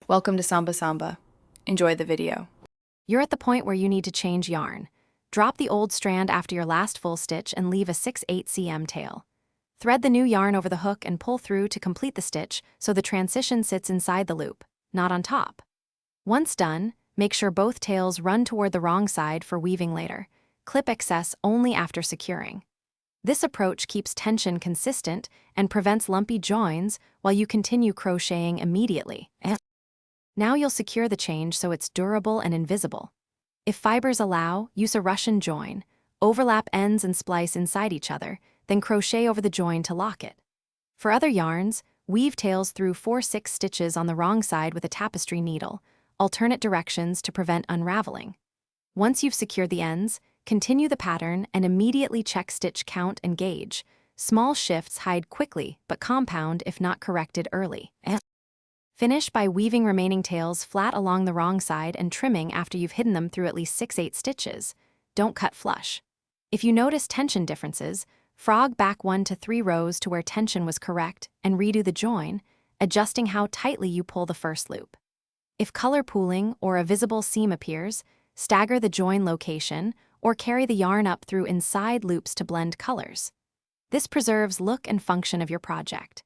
Welcome to Samba Samba. Enjoy the video. You're at the point where you need to change yarn. Drop the old strand after your last full stitch and leave a 6/8 cm tail. Thread the new yarn over the hook and pull through to complete the stitch so the transition sits inside the loop, not on top. Once done, make sure both tails run toward the wrong side for weaving later. Clip excess only after securing. This approach keeps tension consistent and prevents lumpy joins while you continue crocheting immediately. Now you'll secure the change so it's durable and invisible. If fibers allow, use a Russian join. Overlap ends and splice inside each other, then crochet over the join to lock it. For other yarns, weave tails through 4/6 stitches on the wrong side with a tapestry needle, alternate directions to prevent unraveling. Once you've secured the ends, continue the pattern and immediately check stitch count and gauge. Small shifts hide quickly but compound if not corrected early. Finish by weaving remaining tails flat along the wrong side and trimming after you've hidden them through at least 6/8 stitches. Don't cut flush. If you notice tension differences, frog back 1 to 3 rows to where tension was correct and redo the join, adjusting how tightly you pull the first loop. If color pooling or a visible seam appears, stagger the join location or carry the yarn up through inside loops to blend colors. This preserves look and function of your project.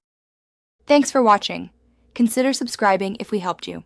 Thanks for watching. Consider subscribing if we helped you.